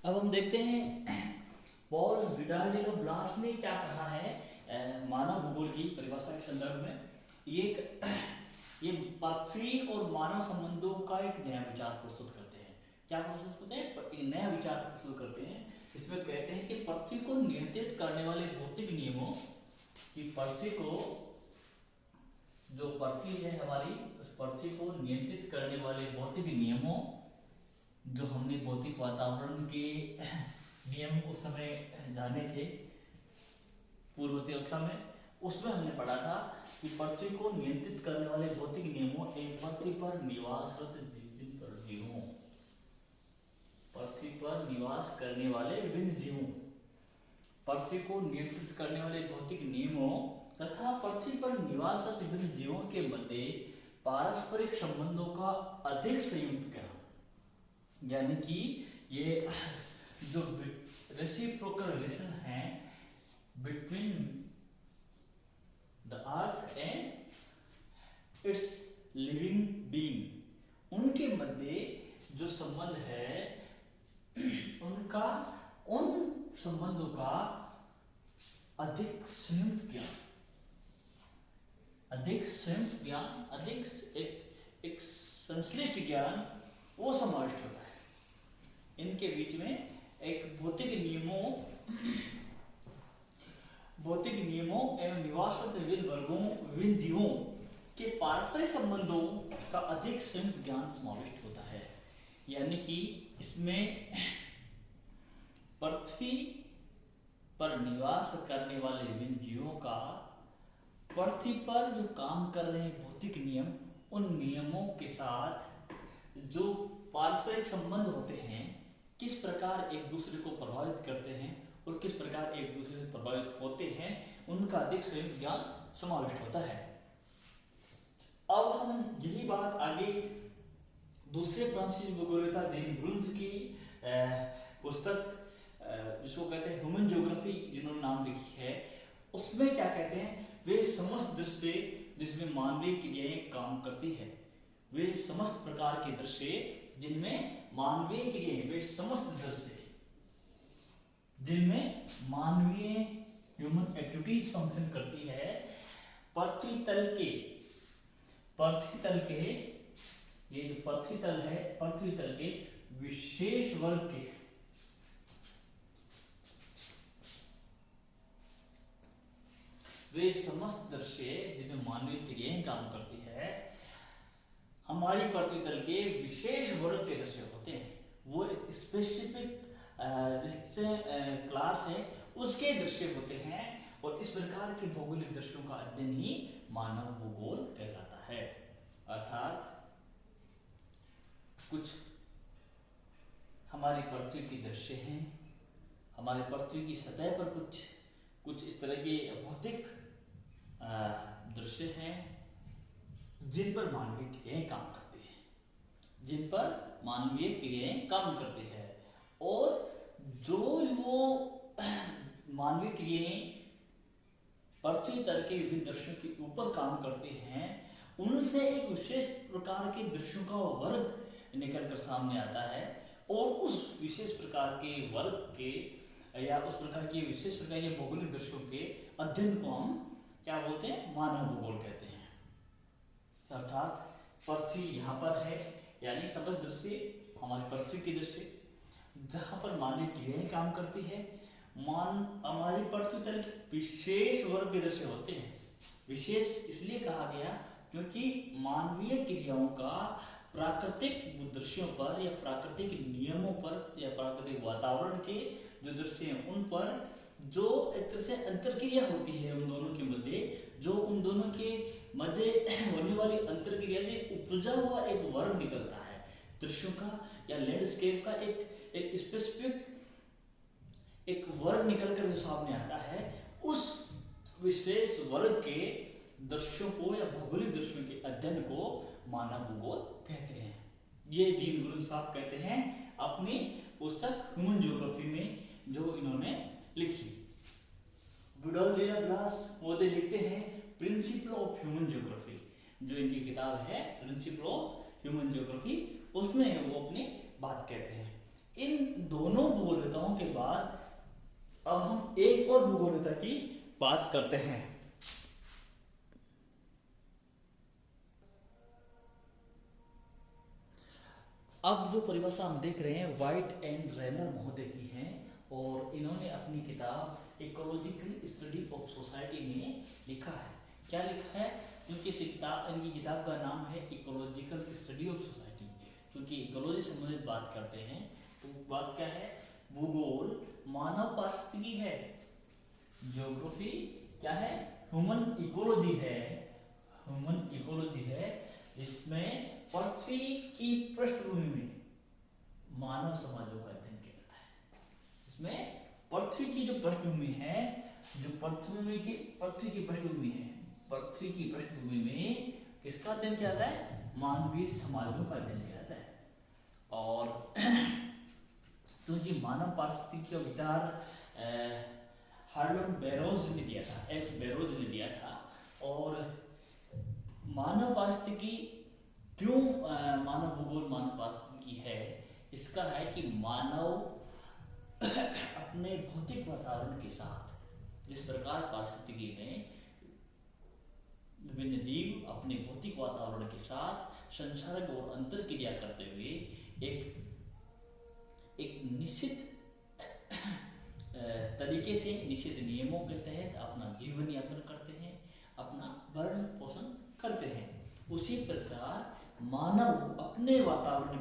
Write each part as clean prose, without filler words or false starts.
अब हम देखते हैं पॉल विडाल डी ब्लास ने क्या कहा है मानव भूगोल की परिभाषा के संदर्भ में। ये ये पृथ्वी और मानव संबंधों का एक नया विचार प्रस्तुत करते हैं। क्या प्रस्तुत करते हैं? एक नया विचार प्रस्तुत करते हैं। इसमें कहते हैं कि पृथ्वी को नियंत्रित करने वाले भौतिक नियमों की पृथ्वी को जो पृथ्वी है हमारी, उस पृथ्वी को नियंत्रित करने वाले भौतिक नियमों, जो हमने भौतिक वातावरण के नियम उस समय जाने थे पूर्ववर्ती कक्षा में, उसमें हमने पढ़ा था कि पृथ्वी को नियंत्रित करने वाले भौतिक नियमों एवं पृथ्वी पर निवासरत विभिन्न जीवों, पृथ्वी पर निवास करने वाले विभिन्न जीवों, पृथ्वी को नियंत्रित करने वाले भौतिक नियमों तथा पृथ्वी पर निवासरत विभिन्न जीवों के मध्य पारस्परिक संबंधों का अधिक संयुक्त ज्ञान, यानी कि ये जो रेसिप्रोकल रिलेशन है between the earth and it's living being, उनके मध्य जो संबंध है उनका, उन संबंधों का अधिक संयुक्त ज्ञान, अधिक संयुक्त ज्ञान, अधिक एक संश्लिष्ट ज्ञान वो समाविष्ट होता है। इनके बीच में एक भौतिक नियमों एवं निवासरत विभिन्न वर्गों, विभिन्न जीवों के पारस्परिक संबंधों का अधिक संयुक्त ज्ञान समाविष्ट होता है। यानी कि इसमें पृथ्वी पर निवास करने वाले विभिन्न जीवों का पृथ्वी पर जो काम कर रहे हैं भौतिक नियम, उन नियमों के साथ जो पारस्परिक संबंध होते हैं, किस प्रकार एक दूसरे को प्रभावित करते हैं और किस प्रकार एक दूसरे से प्रभावित होते हैं, उनका अधिक संयुक्त ज्ञान समाविष्ट होता है। अब हम यही बात आगे दूसरे फ्रांसीसी भूगोलवेत्ता जीन ब्रून्स की पुस्तक जिसको कहते हैं ह्यूमन ज्योग्राफी, जिन्होंने नाम लिखी है, उसमें क्या कहते हैं, वे समस्त दृश्य जिसमें मानवीय क्रियाएं काम करती है, वे समस्त प्रकार के दृश्य जिनमें मानवीय क्रियाएं, वे समस्त दृश्य जिनमें मानवीय ह्यूमन एक्टिविटीज फंक्शन करती है, पृथ्वी तल के ये जो पृथ्वी तल है, पृथ्वी तल के विशेष वर्ग के वे समस्त दृश्य जिनमें मानवीय क्रियाएं काम करती है, हमारी पृथ्वी तल के विशेष वर्ग के दृश्य होते हैं। वो एक स्पेसिफिक जिससे क्लास है उसके दृश्य होते हैं, और इस प्रकार के भौगोलिक दृश्यों का अध्ययन ही मानव भूगोल कहलाता है। अर्थात कुछ हमारी पृथ्वी के दृश्य हैं, हमारे पृथ्वी की सतह पर कुछ इस तरह के भौतिक दृश्य हैं जिन पर मानवीय क्रियाएं काम करती है, जिन पर मानवीय क्रियाएं काम करती है, और जो वो मानवीय क्रियाएं पृथ्वी तल के विभिन्न दृश्यों के ऊपर काम करती हैं, उनसे एक विशेष प्रकार के दृश्यों का वर्ग निकल कर सामने आता है, और उस विशेष प्रकार के वर्ग के या उस प्रकार के विशेष प्रकार के भौगोलिक दृश्यों के अध्ययन को हम क्या बोलते हैं, मानव भूगोल कहते हैं। अर्थात पृथ्वी यहाँ पर है, यानी समस्त दृश्य हमारी पृथ्वी के दृश्य जहाँ पर मानवीय क्रियाएं काम करती है, हमारी पृथ्वी तल के विशेष वर्ग के दृश्य होते हैं। विशेष इसलिए कहा गया क्योंकि मानवीय क्रियाओं का प्राकृतिक दृश्यों पर या प्राकृतिक नियमों पर या प्राकृतिक वातावरण के जो दृश्य हैं उन पर जो एक तरह से अंतरक्रिया होती है उन दोनों के मध्य, जो उन दोनों के मध्य होने वाली अंतरक्रिया से उपजा हुआ एक वर्ग निकलता है दृश्यों का या लैंडस्केप का, एक स्पेसिफिक एक वर्ग निकलकर जो सामने आता है, उस विशेष वर्ग के दृश्यों को या भौगोलिक दृश्यों के अध्ययन को मानव भूगोल कहते हैं। ये जीन ब्रून्स साहब कहते हैं अपनी पुस्तक ह्यूमन ज्योग्राफी में, जो इन्होंने लिखी। विडाल डी ब्लास वो लिखते हैं प्रिंसिपल ऑफ ह्यूमन ज्योग्राफी, जो इनकी किताब है प्रिंसिपल ऑफ ह्यूमन ज्योग्राफी, उसमें वो अपनी बात कहते हैं। इन दोनों भूगोल बाद अब हम एक और भूगोलता की बात करते हैं। अब जो परिभाषा हम देख रहे हैं वाइट एंड रेनर महोदय की है, और इन्होंने अपनी किताब इकोलॉजिकल स्टडी ऑफ सोसाइटी में लिखा है। क्या लिखा है? क्योंकि इनकी किताब का नाम है इकोलॉजिकल स्टडी ऑफ सोसाइटी। क्योंकि इकोलॉजी से संबंधित बात करते हैं तो बात क्या है? भूगोल मानव पारिस्थितिकी है। ज्योग्राफी क्या है? ह्यूमन इकोलॉजी है। ह्यूमन इकोलॉजी है, इसमें पृथ्वी की पृष्ठभूमि में मानव समाजों का अध्ययन किया जाता है। इसमें पृथ्वी की जो पृष्ठभूमि है, जो पृथ्वी की पृष्ठभूमि है, पृथ्वी की पृष्ठभूमि में किसका अध्ययन किया जाता है? मानवीय समाजों का अध्ययन किया जाता है। और तो ये मानव पारिस्थितिकी का विचार हार्लोन बैरोज ने दिया था, एच बैरोज ने दिया था। और मानव पारिस्थितिकी क्यों मानव भूगोल मानव पारिस्थितिकी है? इसका है कि मानव अपने भौतिक वातावरण के साथ, जिस प्रकार पारिस्थितिकी में विभिन्न जीव अपने भौतिक वातावरण के साथ संसर्ग और अंतर क्रिया करते हुए एक निश्चित तरीके से निश्चित नियमों के तहत अपना जीवन यापन करते हैं, अपना भरण पोषण करते हैं। उसी प्रकार मानव अपने वातावरण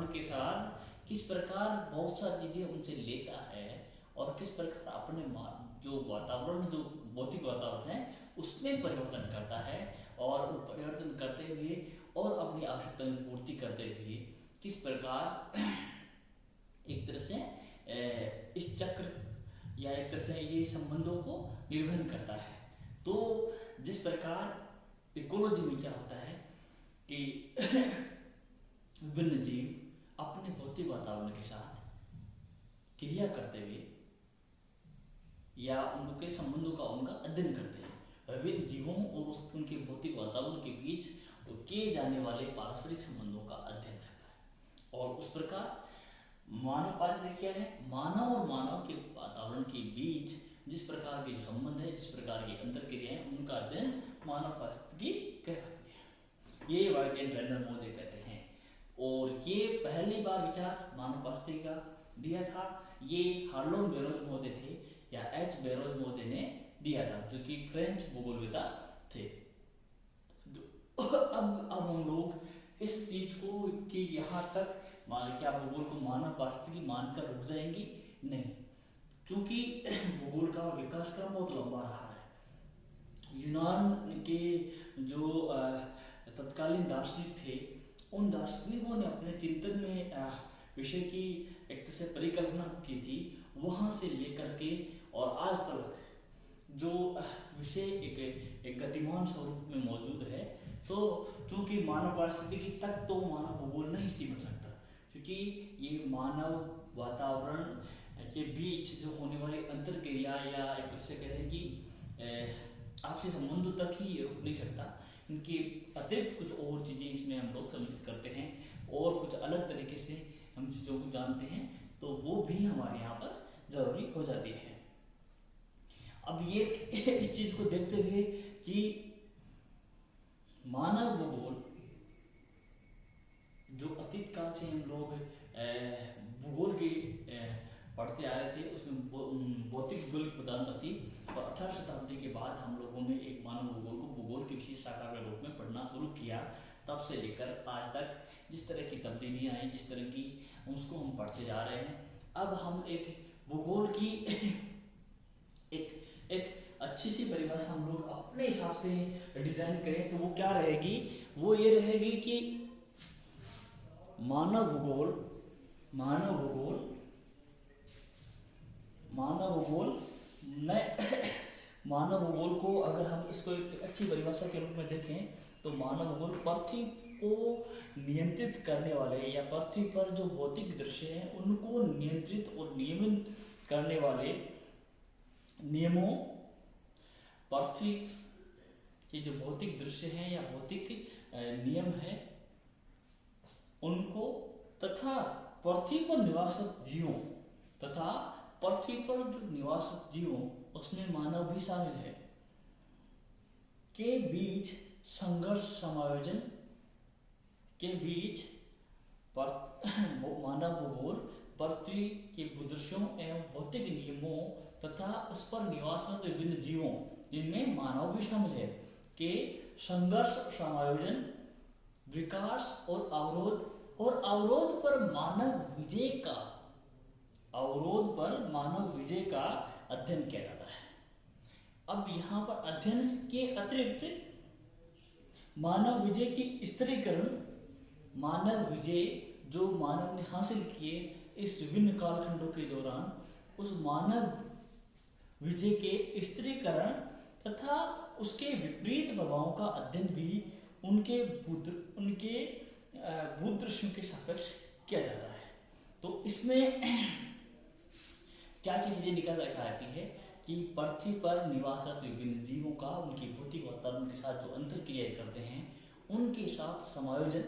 के साथ किस प्रकार बहुत सारी चीजें उनसे लेता है और किस प्रकार अपने जो वातावरण, जो भौतिक वातावरण है उसमें परिवर्तन करता है, और वो परिवर्तन करते हुए और अपनी आवश्यकताओं की पूर्ति करते हुए किस प्रकार एक तरह से इस चक्र या एक तरह से ये संबंधों को निर्वहन करता है। तो जिस प्रकार इकोलॉजी में क्या होता है कि विभिन्न जीव अपने भौतिक वातावरण के साथ क्रिया करते हुए या उनके संबंधों का उनका अध्ययन करते हैं। विभिन्न जीवों और उनके भौतिक वातावरण के बीच किए जाने वाले पारस्परिक संबंधों का अध्ययन करता है। और उस प्रकार मानव पारिस्थितिकी क्या है? मानव और मानव के वातावरण के बीच जिस प्रकार के जो संबंध है, जिस प्रकार की अंतर क्रियाएं, उनका अध्ययन मानव पारिस्थितिकी कहलाती है। ये वाइट एंड रेनर महोदय कहते हैं। और ये पहली बार विचार मानव पारिस्थितिकी का दिया था, ये हार्लोन बैरोज महोदय थे या एच बैरोज महोदय ने दिया था, जो कि फ्रेंच भूगोलवेत्ता थे। अब हम लोग इस चीज को कि यहाँ तक क्या भूगोल को मानव पारिस्थितिकी मानकर रुक जाएंगे? नहीं, क्योंकि भूगोल का विकास क्रम बहुत लंबा रहा है। यूनान के जो तत्कालीन दार्शनिक थे, उन दार्शनिकों ने अपने चिंतन में विषय की एक तरह से परिकल्पना की थी, वहाँ से लेकर के और आज तक जो विषय एक गतिमान स्वरूप में मौजूद है। तो क्योंकि मानव पारिस्थितिकी तक तो मानव भूगोल नहीं सीमित सकता, क्योंकि ये मानव वातावरण के बीच जो होने वाली अंतर क्रिया या एक तरह से कह रहे हैं कि आपसी संबंधों तक ही ये रुक नहीं सकता। इनके अतिरिक्त कुछ और चीज़ें इसमें हम लोग सम्मिलित करते हैं और कुछ अलग तरीके से हम चीज़ों को जानते हैं, तो वो भी हमारे यहाँ पर जरूरी हो जाती है। अब ये इस चीज़ को देखते हुए कि मानव भूगोल जो अतीत काल से हम लोग भूगोल के पढ़ते आ रहे थे, उसमें भौतिक भूगोल की प्रधानता थी। और 18वीं शताब्दी के बाद हम लोगों ने एक मानव भूगोल को भूगोल की विशेष शाखा के रूप में पढ़ना शुरू किया। तब से लेकर आज तक जिस तरह की तब्दीलियाँ आई, जिस तरह की उसको हम पढ़ते जा रहे हैं। अब हम एक भूगोल की एक अच्छी सी परिभाषा हम लोग अपने हिसाब से डिजाइन करें तो वो क्या रहेगी? वो ये रहेगी कि मानव भूगोल को अगर हम इसको एक अच्छी परिभाषा के रूप में देखें तो मानव भूगोल पृथ्वी को नियंत्रित करने वाले या पृथ्वी पर जो भौतिक दृश्य हैं उनको नियंत्रित और नियमित करने वाले नियमों, पृथ्वी के जो भौतिक दृश्य हैं या भौतिक नियम हैं उनको, तथा पृथ्वी पर निवासरत जीवों तथा पृथ्वी पर जो निवासरत जीवों उसमें मानव भी शामिल है के बीच संघर्ष समायोजन के बीच मानव भूगोल पृथ्वी के भूदृश्यों एवं भौतिक नियमों तथा उस पर निवासरत विभिन्न जीवों जिनमें मानव भी शामिल है के संघर्ष समायोजन विकास और अवरोध पर मानव विजय का अध्ययन किया जाता है। अब यहाँ पर अध्ययन के अतिरिक्त मानव विजय की स्थिरीकरण, मानव विजय जो मानव ने हासिल किए इस विभिन्न कालखंडों के दौरान, उस मानव विजय के स्थिरीकरण तथा उसके विपरीत प्रभावों का अध्ययन भी उनके भूदृश्यों के सापेक्ष किया जाता है। तो इसमें क्या क्या चीज़ें निकल कर आती है कि पृथ्वी पर निवासरत विभिन्न जीवों का उनके भौतिक वातावरण के साथ जो अंतर क्रियाएं करते हैं उनके साथ समायोजन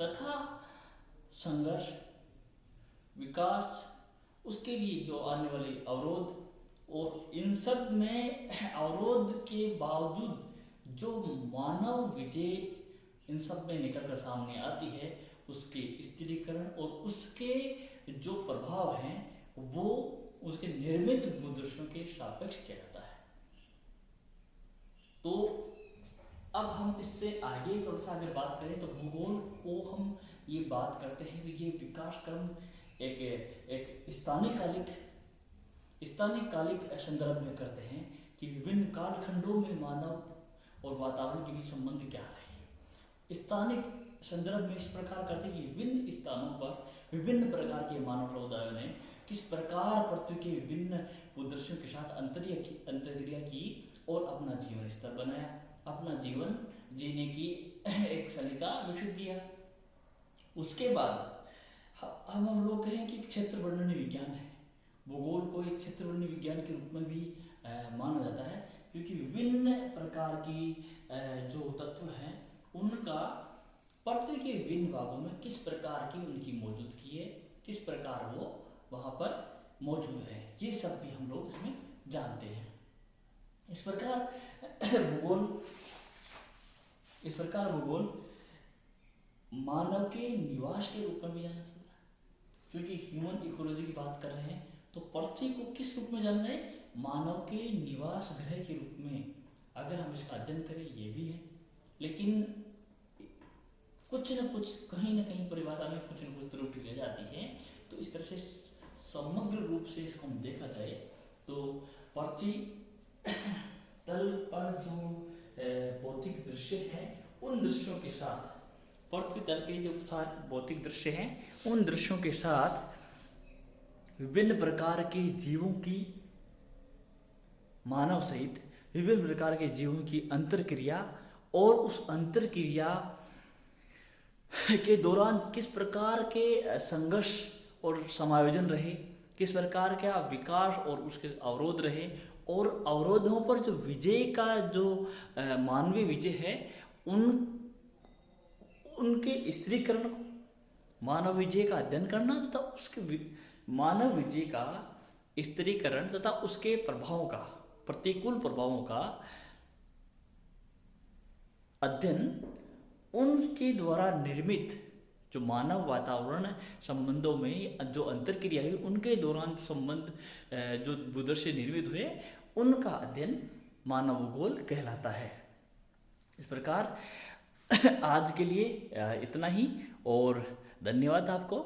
तथा संघर्ष विकास, उसके लिए जो आने वाले अवरोध, और इन सब में अवरोध के बावजूद जो मानव विजय इन सब में निकल कर सामने आती है उसके स्थिरीकरण और उसके जो प्रभाव हैं वो उसके निर्मित भूदृश्यों के सापेक्ष किया जाता है। तो अब हम इससे आगे थोड़ा सा अगर बात करें तो भूगोल को हम ये बात करते हैं तो ये विकास क्रम एक स्थानिक संदर्भ में करते हैं कि विभिन्न कालखंडों में मानव और वातावरण के बीच संबंध क्या रहे। स्थानिक संदर्भ में इस प्रकार करते हैं कि विभिन्न स्थानों पर विभिन्न प्रकार के मानव समुदायों ने किस प्रकार पृथ्वी के विभिन्न भूदृश्यों के साथ अंतर्क्रिया की और अपना जीवन स्तर बनाया, अपना जीवन जीने की एक सलीका विकसित किया। उसके बाद हम लोग कहें कि क्षेत्र वर्णन विज्ञान है, भूगोल को एक क्षेत्र वर्णन विज्ञान के रूप में भी माना जाता है क्योंकि विभिन्न प्रकार की जो तत्व हैं उनका पृथ्वी के विभिन्न भागों में किस प्रकार की उनकी मौजूदगी है, किस प्रकार वो वहाँ पर मौजूद है, ये सब भी हम लोग इसमें जानते हैं। इस प्रकार भूगोल मानव के निवास के रूप में भी जाना जाता है। क्योंकि ह्यूमन इकोलॉजी की बात कर रहे हैं तो पृथ्वी को किस रूप में जाना जाए, मानव के निवास गृह के रूप में अगर हम इसका अध्ययन करें ये भी है। लेकिन कुछ न कुछ कहीं ना कहीं परिभाषा में कुछ न कुछ त्रुटि रह जाती है। तो इस तरह से समग्र रूप से इसको हम देखा जाए तो पृथ्वी तल पर जो भौतिक दृश्य हैं उन दृश्यों के साथ, पृथ्वी तल के जो भौतिक दृश्य हैं उन दृश्यों के साथ विभिन्न प्रकार के जीवों की, मानव सहित विभिन्न प्रकार के जीवों की अंतरक्रिया और उस अंतरक्रिया के दौरान किस प्रकार के संघर्ष और समायोजन रहे, किस प्रकार का विकास और उसके अवरोध रहे, और अवरोधों पर जो विजय का जो मानवीय विजय है उनके स्थिरीकरण को, मानव विजय का अध्ययन करना तथा उसके मानव विजय का स्थिरीकरण तथा उसके प्रभावों का, प्रतिकूल प्रभावों का अध्ययन, उनके द्वारा निर्मित जो मानव वातावरण संबंधों में जो अंतरक्रिया हुई उनके दौरान संबंध जो भूदृश्य निर्मित हुए उनका अध्ययन मानव भूगोल कहलाता है। इस प्रकार आज के लिए इतना ही और धन्यवाद आपको।